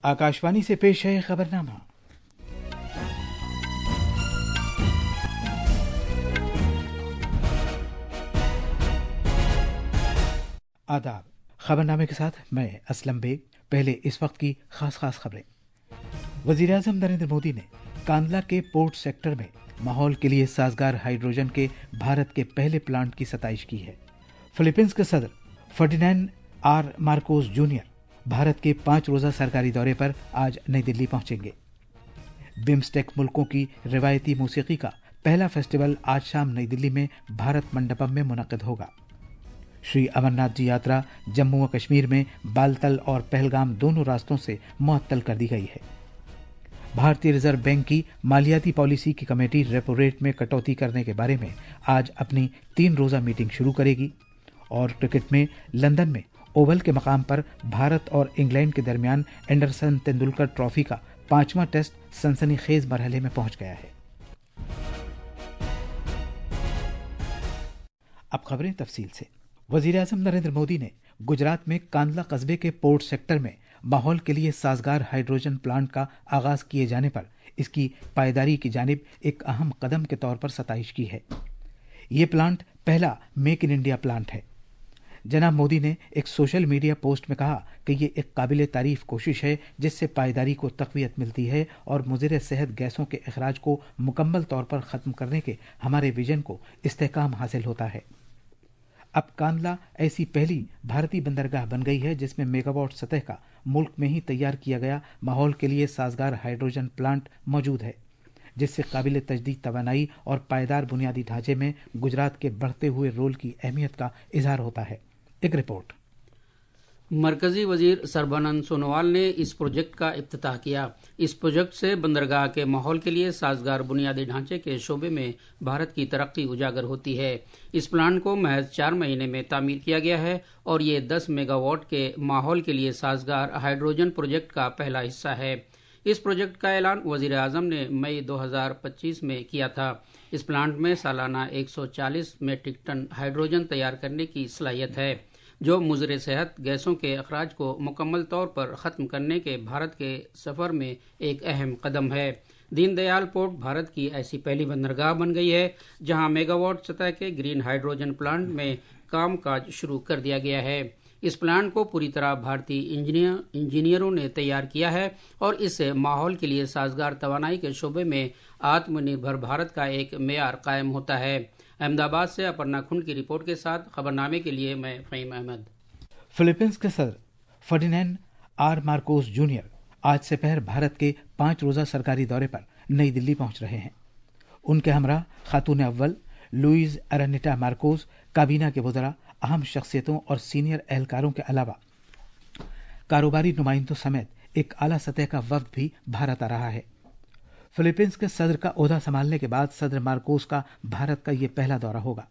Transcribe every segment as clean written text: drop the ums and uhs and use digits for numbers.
आकाशवाणी से पेश है खबरनामा। आदाब। खबरनामे के साथ मैं असलम बेग। पहले इस वक्त की खास खबरें। वज़ीर-ए-आज़म नरेंद्र मोदी ने कांदला के पोर्ट सेक्टर में माहौल के लिए साजगार हाइड्रोजन के भारत के पहले प्लांट की सताइश की है। फिलीपींस के सदर Ferdinand R Marcos Junior Bharat के 5 रोजा सरकारी दौरे पर आज नई दिल्ली पहुंचेंगे। बिम्स्टेक मुल्कों की रिवायती मौसीकी का पहला फेस्टिवल आज शाम नई दिल्ली में भारत मंडपम में मुनक्किद होगा। श्री अमरनाथ जी यात्रा जम्मू व कश्मीर में बालतल और पहलगाम दोनों रास्तों से मुअत्तल कर दी गई है। भारतीय रिजर्व बैंक की मालियाती पॉलिसी की कमेटी रेपो रेट में कटौती करने के बारे में आज अपनी 3 रोजा मीटिंग शुरू करेगी। और क्रिकेट में लंदन में ओवल के मकाम पर भारत और इंग्लैंड के दरमियान एंडरसन तेंदुलकर ट्रॉफी का 5वां टेस्ट सनसनीखेज मरहले में पहुंच गया है। अब खबरें तफसील से। वज़ीर-ए-आज़म नरेंद्र मोदी ने गुजरात में कांदला कस्बे के पोर्ट सेक्टर में माहौल के लिए साजगार हाइड्रोजन प्लांट का आगाज किए जाने पर इसकी पायदारी की जानिब एक अहम कदम के तौर पर सताइश की है। ये प्लांट पहला मेक इन इंडिया प्लांट है। जनाब मोदी ने एक सोशल मीडिया पोस्ट में कहा कि ये एक काबिल तारीफ कोशिश है जिससे पायदारी को तक़वियत मिलती है और मुज़िर सेहत गैसों के अखराज को मुकम्मल तौर पर ख़त्म करने के हमारे विजन को इस्तेहकाम हासिल होता है। अब कांदला ऐसी पहली भारतीय बंदरगाह बन गई है जिसमें मेगावाट सतह का मुल्क में ही तैयार किया गया माहौल के लिए साजगार हाइड्रोजन प्लांट मौजूद है, जिससे काबिल तजदीद तवानाई और पायदार बुनियादी ढांचे में गुजरात के बढ़ते हुए रोल की अहमियत का इजहार होता है। एक रिपोर्ट। मरकजी वजीर सर्बानंद सोनोवाल ने इस प्रोजेक्ट का इफ्तिताह किया। इस प्रोजेक्ट से बंदरगाह के माहौल के लिए साजगार बुनियादी ढांचे के शोबे में भारत की तरक्की उजागर होती है। इस प्लांट को महज 4 महीने में तामीर किया गया है और ये 10 मेगावाट के माहौल के लिए साजगार हाइड्रोजन प्रोजेक्ट का पहला हिस्सा है। इस प्रोजेक्ट का ऐलान वजीर आजम ने मई 2025 में किया था। इस प्लांट में सालाना 140 मीट्रिक टन हाइड्रोजन तैयार करने की सलाहियत है, जो मुज़र सेहत गैसों के अखराज को मुकम्मल तौर पर ख़त्म करने के भारत के सफ़र में एक अहम कदम है। दीनदयाल पोर्ट भारत की ऐसी पहली बंदरगाह बन गई है जहां मेगावाट सतह के ग्रीन हाइड्रोजन प्लांट में काम काज शुरू कर दिया गया है। इस प्लांट को पूरी तरह भारतीय इंजीनियरों ने तैयार किया है और इससे माहौल के लिए साजगार तवानाई के शोबे में आत्मनिर्भर भारत का एक मेयार कायम होता है। अहमदाबाद से अपर्णा खुंड की रिपोर्ट के साथ खबरनामे के लिए मैं फ़हीम अहमद। फिलीपींस के सदर फर्डिनैंड आर मार्कोस जूनियर आज दोपहर भारत के 5 रोजा सरकारी दौरे पर नई दिल्ली पहुंच रहे हैं। उनके हमरा खातून अव्वल लुइज अरेनिटा मार्कोस, काबीना के वज़रा, अहम शख्सियतों और सीनियर एहलकारों के अलावा कारोबारी नुमाइंदों समेत एक आला सतह का वफ्द भी भारत आ रहा है। फिलीपींस के सदर का ओहदा संभालने के बाद सदर मार्कोस का भारत का यह पहला दौरा होगा।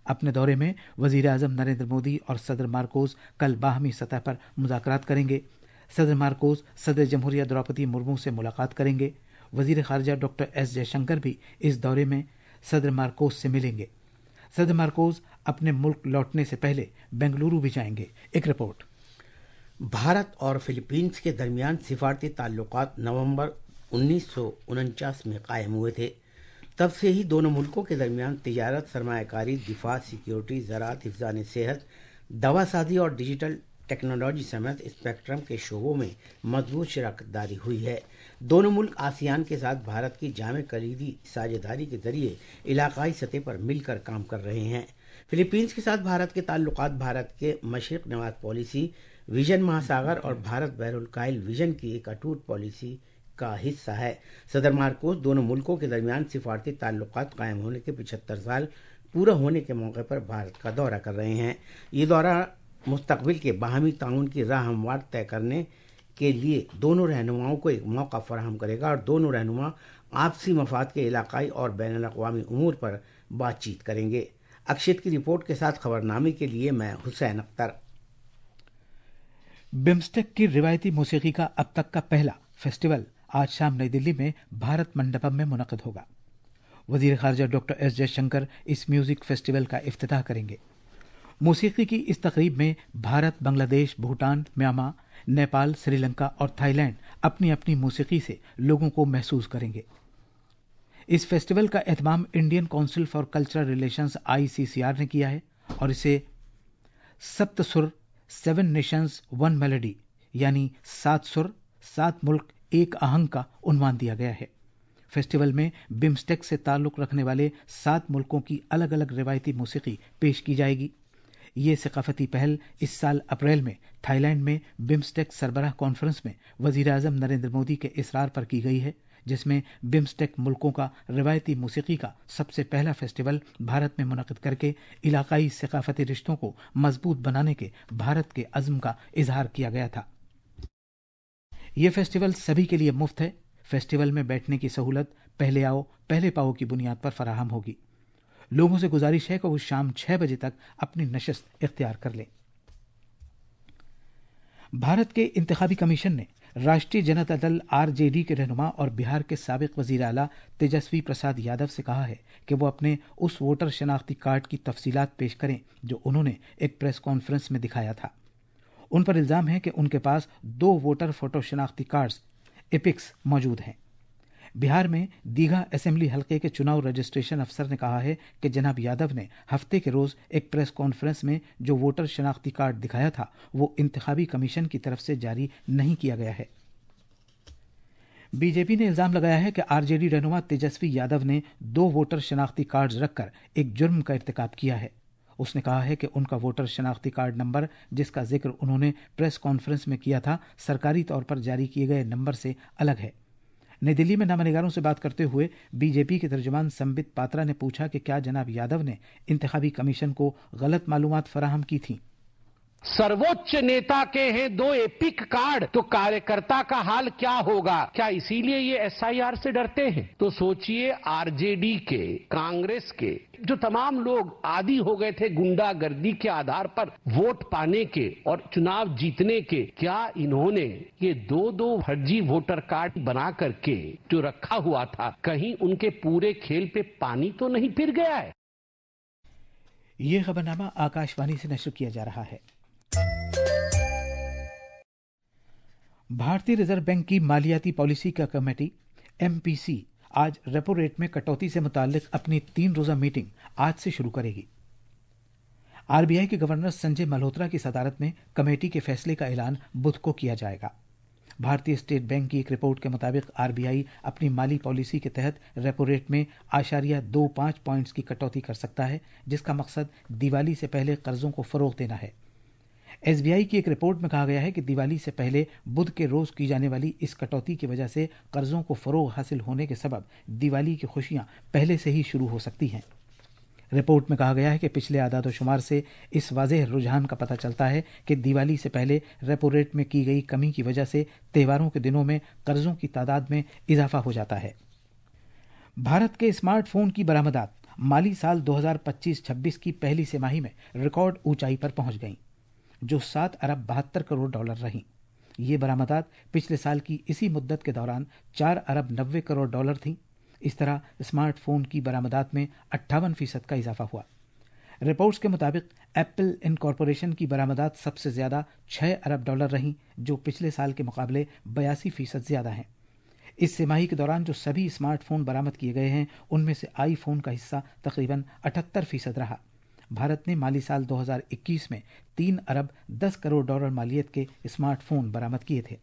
अपने दौरे में वजीर आजम नरेंद्र मोदी और सदर मार्कोस कल बाहमी सतह पर मुज़ाकरात करेंगे। सदर मार्कोस सदर जमहूरिया द्रौपदी मुर्मू से मुलाकात करेंगे। वजीर खारजा डॉक्टर एस जयशंकर भी इस दौरे में सदर मार्कोस से मिलेंगे। सदर मार्कोस अपने मुल्क लौटने से पहले बेंगलुरु भी जाएंगे। एक रिपोर्ट। भारत और फिलीपींस के दरमियान सिफारती ताल्लुकात नवंबर 1949 में कायम हुए थे। तब से ही दोनों मुल्कों के दरमियान तिजारत, सरमायाकारी, दिफा, सिक्योरिटी, ज़राअत, हिफ़्ज़ान सेहत, दवासाजी और डिजिटल टेक्नोलॉजी समेत स्पेक्ट्रम के शोबों में मजबूत शराकतदारी हुई है। दोनों मुल्क आसियान के साथ भारत की जामे कलीदी साझेदारी के जरिए इलाकाई सतह पर मिलकर काम कर रहे हैं। फिलीपींस के साथ भारत के ताल्लुकात भारत के मशरिक़ नवाद पॉलिसी, विजन महासागर और भारत बहरुल विजन की एक अटूट पॉलिसी का हिस्सा है। सदर मार्कोस दोनों मुल्कों के दरमियान सिफारती ताल्लुकात कायम होने के 75 साल पूरा होने के मौके पर भारत का दौरा कर रहे हैं। ये दौरा मुस्तकबिल के बाहमी ताउन की राह हमवार तय करने के लिए दोनों रहनुमाओं को एक मौका फराहम करेगा और दोनों रहनुमा आपसी मफाद के इलाकाई और बैनुल अक़वामी उमूर पर बातचीत करेंगे। अक्षित की रिपोर्ट के साथ खबरनामे के लिए मैं हुसैन अख्तर। बिम्स्टेक की रिवायती मौसीकी का अब तक का पहला फेस्टिवल आज शाम नई दिल्ली में भारत मंडपम में मुनक़िद होगा। वज़ीर ख़ारजा डॉक्टर एस जयशंकर इस म्यूज़िक फेस्टिवल का इफ्तिताह करेंगे। मौसीकी की इस तकरीब में भारत, बांग्लादेश, भूटान, म्यांमार, नेपाल, श्रीलंका और थाईलैंड अपनी अपनी मौसीकी से लोगों को महसूस करेंगे। इस फेस्टिवल का एहतमाम Indian council for cultural relations ICCR ने किया है और इसे सप्त सुर 7 नेशंस 1 मेलोडी यानी 7 सुर 7 मुल्क एक आहंग का उन्वान दिया गया है। फेस्टिवल में बिम्स्टेक से ताल्लुक रखने वाले 7 मुल्कों की अलग अलग रिवायती मौसीकी पेश की जाएगी। ये सकाफती पहल इस साल अप्रैल में थाईलैंड में बिम्स्टेक सरबराह कॉन्फ्रेंस में वजीर आजम नरेंद्र मोदी के इसरार पर की गई है, जिसमें बिम्स्टेक मुल्कों का रिवायती मौसीकी का सबसे पहला फेस्टिवल भारत में मुनक़िद करके इलाकाई सकाफती रिश्तों को मजबूत बनाने के भारत के अज़्म का इजहार किया गया था। ये फेस्टिवल सभी के लिए मुफ्त है। फेस्टिवल में बैठने की सहूलत पहले आओ पहले पाओ की बुनियाद पर फराहम होगी। लोगों से गुजारिश है कि वो शाम 6 बजे तक अपनी नशस्त इख्तियार कर लें। भारत के इंतखाबी कमीशन ने राष्ट्रीय जनता दल RJD के रहनुमा और बिहार के साबिक वजीर आला तेजस्वी प्रसाद यादव से कहा है कि वो अपने उस वोटर शनाख्ती कार्ड की तफसीलात पेश करें जो उन्होंने एक प्रेस कॉन्फ्रेंस में दिखाया था। उन पर इल्जाम है कि उनके पास 2 वोटर फोटो शनाख्ती कार्ड्स एपिक्स मौजूद हैं। बिहार में दीघा असेंबली हलके के चुनाव रजिस्ट्रेशन अफसर ने कहा है कि जनाब यादव ने हफ्ते के रोज एक प्रेस कॉन्फ्रेंस में जो वोटर शनाख्ती कार्ड दिखाया था वो इंतखाबी कमीशन की तरफ से जारी नहीं किया गया है। बीजेपी ने इल्जाम लगाया है कि RJD रहनुमा तेजस्वी यादव ने 2 वोटर शनाख्ती कार्ड रखकर एक जुर्म का इर्तिकाब किया है। उसने कहा है कि उनका वोटर शनाख्ती कार्ड नंबर, जिसका जिक्र उन्होंने प्रेस कॉन्फ्रेंस में किया था, सरकारी तौर पर जारी किए गए नंबर से अलग है। नई दिल्ली में नामानिगारों से बात करते हुए बीजेपी के तर्जुमान संबित पात्रा ने पूछा कि क्या जनाब यादव ने इंतखाबी कमीशन को गलत मालूमात फराहम की थी। सर्वोच्च नेता के हैं 2 एपिक कार्ड, तो कार्यकर्ता का हाल क्या होगा? क्या इसीलिए ये SIR से डरते हैं? तो सोचिए, RJD के, कांग्रेस के जो तमाम लोग आदी हो गए थे गुंडागर्दी के आधार पर वोट पाने के और चुनाव जीतने के, क्या इन्होंने ये 2 फर्जी वोटर कार्ड बना करके जो रखा हुआ था, कहीं उनके पूरे खेल पे पानी तो नहीं फिर गया है? ये खबरनामा आकाशवाणी से नशर किया जा रहा है। भारतीय रिजर्व बैंक की मालियाती पॉलिसी का कमेटी MPC आज रेपो रेट में कटौती से मुताल्लिक अपनी 3 रोजा मीटिंग आज से शुरू करेगी। RBI के गवर्नर संजय मल्होत्रा की सदारत में कमेटी के फैसले का ऐलान बुध को किया जाएगा। भारतीय स्टेट बैंक की एक रिपोर्ट के मुताबिक RBI अपनी माली पॉलिसी के तहत रेपो रेट में 0.25 पॉइंट्स की कटौती कर सकता है, जिसका मकसद दिवाली से पहले कर्जों को फरोग देना है। SBI की एक रिपोर्ट में कहा गया है कि दिवाली से पहले बुध के रोज की जाने वाली इस कटौती की वजह से कर्जों को फरोग हासिल होने के सबब दिवाली की खुशियां पहले से ही शुरू हो सकती हैं। रिपोर्ट में कहा गया है कि पिछले आदाद शुमार से इस वाज़ेह रुझान का पता चलता है कि दिवाली से पहले रेपो रेट में की गई कमी की वजह से त्योहारों के दिनों में कर्जों की तादाद में इजाफा हो जाता है। भारत के स्मार्टफोन की बरामदात माली साल 2025-26 की पहली तिमाही में रिकॉर्ड ऊंचाई पर पहुंच गईं, जो 7 अरब 72 करोड़ डॉलर रहीं। ये बरामदात पिछले साल की इसी मुद्दत के दौरान 4 अरब 90 करोड़ डॉलर थीं। इस तरह स्मार्टफोन की बरामदात में 58% का इजाफा हुआ। रिपोर्ट्स के मुताबिक एप्पल इनकॉर्पोरेशन की बरामदात सबसे ज्यादा 6 अरब डॉलर रहीं, जो पिछले साल के मुकाबले 82% ज्यादा हैं। इस तिमाही के दौरान जो सभी स्मार्टफोन बरामद किए गए हैं, उनमें से आईफोन का हिस्सा तकरीबन 78% रहा। भारत ने माली साल 2021 में 3 अरब 10 करोड़ डॉलर मालियत के स्मार्टफोन बरामद किए थे।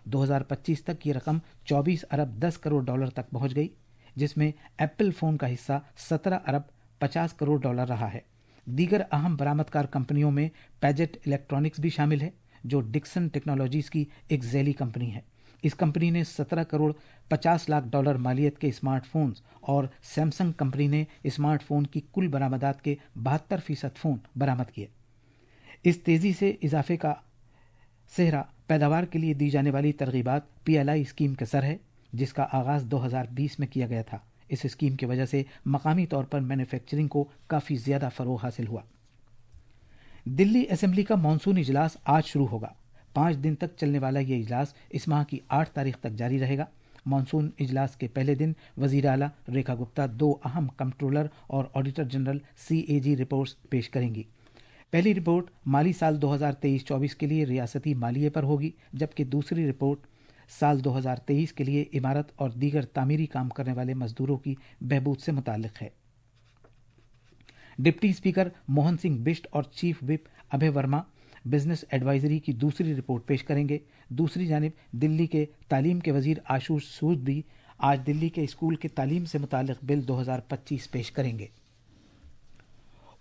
2025 तक ये रकम 24 अरब 10 करोड़ डॉलर तक पहुंच गई, जिसमें एप्पल फोन का हिस्सा 17 अरब 50 करोड़ डॉलर रहा है। दीगर अहम बरामदकार कंपनियों में पैजेट इलेक्ट्रॉनिक्स भी शामिल है, जो डिक्सन टेक्नोलॉजीज की एक झैली कंपनी है। इस कंपनी ने 17 करोड़ 50 लाख डॉलर मालियत के स्मार्टफोन्स और सैमसंग कंपनी ने स्मार्टफोन की कुल बरामदात के 72% फोन बरामद किए। इस तेजी से इजाफे का सेहरा पैदावार के लिए दी जाने वाली तरगीबात PLI स्कीम के सर है, जिसका आगाज 2020 में किया गया था। इस स्कीम की वजह से मकामी तौर पर मैन्युफैक्चरिंग को काफी ज्यादा फरोग हासिल हुआ। दिल्ली असेंबली का मॉनसून इजलास आज शुरू होगा। 5 दिन तक चलने वाला ये इजलास इस माह की 8 तारीख तक जारी रहेगा। मॉनसून इजलास के पहले दिन वजीर आला रेखा गुप्ता 2 अहम कंट्रोलर और ऑडिटर जनरल CAG रिपोर्ट्स पेश करेंगी। पहली रिपोर्ट माली साल 2023-24 के लिए रियासती मालिये पर होगी, जबकि दूसरी रिपोर्ट साल 2023 के लिए इमारत और दीगर तामीरी काम करने वाले मजदूरों की बहबूद से मुताल्लिक है। डिप्टी स्पीकर मोहन सिंह बिष्ट और chief whip Abhay Verma business advisory की दूसरी रिपोर्ट पेश करेंगे। दूसरी जानिब दिल्ली के तालीम के वजीर आशुष सूद भी आज दिल्ली के स्कूल के तालीम से मुताल्लिक बिल 2025 पेश करेंगे।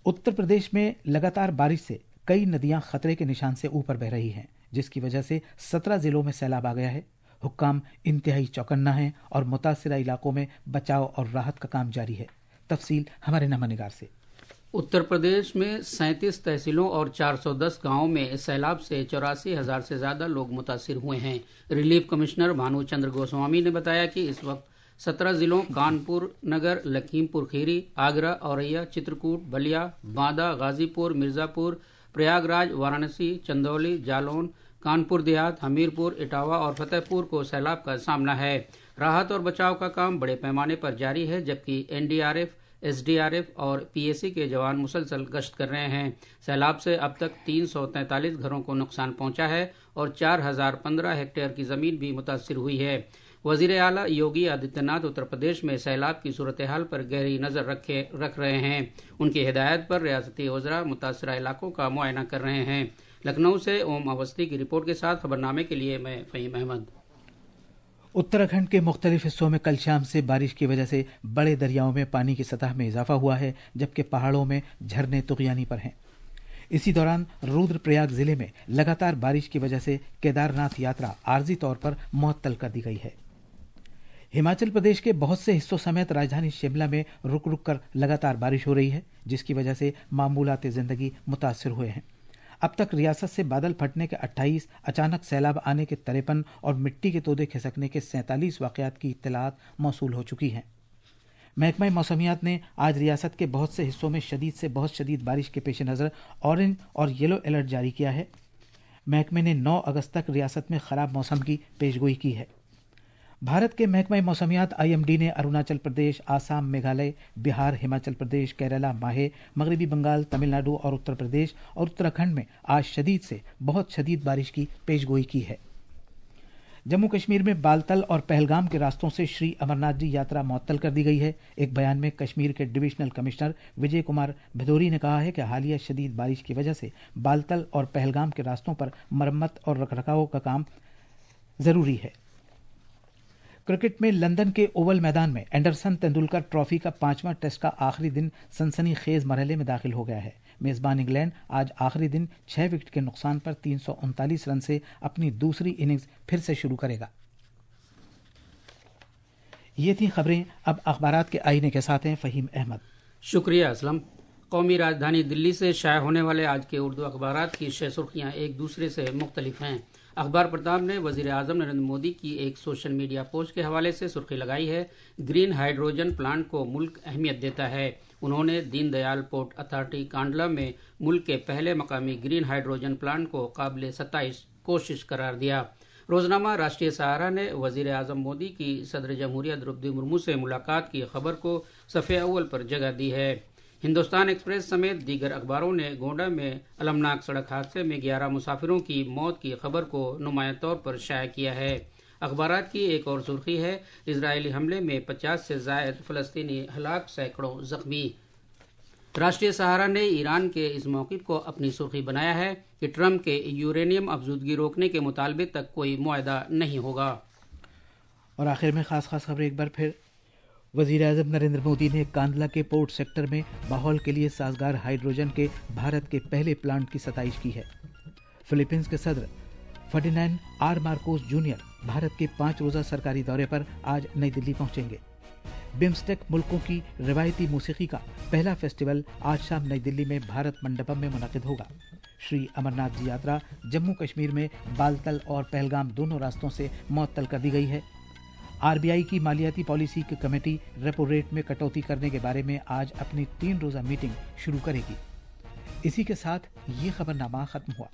उत्तर प्रदेश में लगातार बारिश से कई नदियां खतरे के निशान से ऊपर बह रही हैं, जिसकी वजह से 17 जिलों में सैलाब आ गया है। हुक्काम इंतहाई चौकन्ना हैं और मुतासिरा इलाकों में बचाव और राहत का काम जारी है। तफसील हमारे नमनिगार से। उत्तर प्रदेश में 37 तहसीलों और 410 गांवों में सैलाब से 84,000 से ज्यादा लोग मुतासिर हुए हैं। रिलीफ कमिश्नर भानु चंद्र गोस्वामी ने बताया कि इस वक्त 17 जिलों कानपुर नगर, लखीमपुर खीरी, आगरा, औरैया, चित्रकूट, बलिया, बांदा, गाजीपुर, मिर्जापुर, प्रयागराज, वाराणसी, चंदौली, जालौन, कानपुर देहात, हमीरपुर, इटावा और फतेहपुर को सैलाब का सामना है। राहत और बचाव का काम बड़े पैमाने पर जारी है, जबकि एनडीआरएफ, एसडीआरएफ और पीएसी के जवान मुसलसल गश्त कर रहे हैं। सैलाब से अब तक 343 घरों को नुकसान पहुंचा है और 4015 हेक्टेयर की जमीन भी मुतासिर हुई है। वजीर आला योगी आदित्यनाथ उत्तर प्रदेश में सैलाब की सूरत हाल पर गहरी नजर रख रहे हैं। उनकी हिदायत पर रियासती वज़रा मुतासरा इलाकों का मुआयना कर रहे हैं। लखनऊ से ओम अवस्थी की रिपोर्ट के साथ खबरनामे के लिए मैं फहीम अहमद। उत्तराखंड के मुख्तलिफ हिस्सों में कल शाम से बारिश की वजह से बड़े दरियाओं में पानी की सतह में इजाफा हुआ है, जबकि पहाड़ों में झरने तुगयानी पर हैं। इसी दौरान रुद्रप्रयाग जिले में लगातार बारिश की वजह से केदारनाथ यात्रा आर्जी तौर पर मुअत्तल कर दी गई है। हिमाचल प्रदेश के बहुत से हिस्सों समेत राजधानी शिमला में रुक रुक कर लगातार बारिश हो रही है, जिसकी वजह से मामूलात जिंदगी मुतासर हुए हैं। अब तक रियासत से बादल फटने के 28, अचानक सैलाब आने के 53 और मिट्टी के तोदे खिसकने के 47 वाकयात की इत्तलात मौसूल हो चुकी हैं। महकमा मौसमियात ने आज रियासत के बहुत से हिस्सों में शदीद से बहुत शदीद बारिश के पेश नज़र ऑरेंज और येलो अलर्ट जारी किया है। महकमे ने 9 अगस्त तक रियासत में खराब मौसम की पेशगोई की है। भारत के महकमा मौसमियात IMD ने अरुणाचल प्रदेश, आसाम, मेघालय, बिहार, हिमाचल प्रदेश, केरला, माहे, मगरबी बंगाल, तमिलनाडु और उत्तर प्रदेश और उत्तराखंड में आज शदीद से बहुत शदीद बारिश की पेशगोई की है। जम्मू कश्मीर में बालतल और पहलगाम के रास्तों से श्री अमरनाथ जी यात्रा मुअत्तल कर दी गई है। एक बयान में कश्मीर के डिविजनल कमिश्नर विजय कुमार भदौरी ने कहा है कि हालिया शदीद बारिश की वजह से बालतल और पहलगाम के रास्तों पर मरम्मत और रखरखाव का काम जरूरी है। क्रिकेट में लंदन के ओवल मैदान में एंडरसन तेंदुलकर ट्रॉफी का 5वां टेस्ट का आखिरी दिन सनसनीखेज मरहले में दाखिल हो गया है। मेजबान इंग्लैंड आज आखिरी दिन 6 विकेट के नुकसान पर 339 रन से अपनी दूसरी इनिंग्स फिर से शुरू करेगा। ये थी खबरें। अब अखबारात के आईने के साथ हैं फहीम अहमद। शुक्रिया असलम। कौमी राजधानी दिल्ली से शाया होने वाले आज के उर्दू अखबारात की 6 सुर्खियां एक दूसरे से मुख्तलिफ हैं। अखबार प्रताप ने वजीर आजम नरेंद्र मोदी की एक सोशल मीडिया पोस्ट के हवाले से सुर्खी लगाई है, ग्रीन हाइड्रोजन प्लांट को मुल्क अहमियत देता है। उन्होंने दीनदयाल पोर्ट अथॉरिटी कांडला में मुल्क के पहले मकामी ग्रीन हाइड्रोजन प्लांट को काबिल 27 कोशिश करार दिया। रोजनामा राष्ट्रीय सहारा ने वजीर आजम मोदी की सदर जमहूरिया द्रौपदी मुर्मू से मुलाकात की खबर को सफ़े अव्वल पर जगह दी है। हिंदुस्तान एक्सप्रेस समेत दीगर अखबारों ने गोंडा में अलमनाक सड़क हादसे में 11 मुसाफिरों की मौत की खबर को नुमाया तौर पर शाया किया है। अखबारात की एक और सुर्खी है, इजरायली हमले में 50 से जायद फलस्तीनी हलाक, सैकड़ों जख्मी। राष्ट्रीय सहारा ने ईरान के इस मौक़िफ़ को अपनी सुर्खी बनाया है कि ट्रंप के यूरेनियम अफजूदगी रोकने के मुतालबे तक कोई मुआहदा नहीं होगा। और आखिर में खास खबर एक बार फिर, वज़ीर आज़म नरेंद्र मोदी ने कांदला के पोर्ट सेक्टर में माहौल के लिए साजगार हाइड्रोजन के भारत के पहले प्लांट की सताइश की है। फिलीपींस के सदर Ferdinand R Marcos Junior Bharat के 5 रोज़ा सरकारी दौरे पर आज नई दिल्ली पहुंचेंगे। बिम्स्टेक मुल्कों की रिवायती मौसीकी का पहला फेस्टिवल आज शाम नई दिल्ली में भारत मंडपम में मुनक़िद होगा। श्री अमरनाथ जी यात्रा जम्मू कश्मीर में बालतल और पहलगाम दोनों रास्तों से मुअत्तल कर दी गई है। RBI की मालियाती पॉलिसी की कमेटी रेपो रेट में कटौती करने के बारे में आज अपनी 3 रोज़ा मीटिंग शुरू करेगी। इसी के साथ ये खबरनामा खत्म हुआ।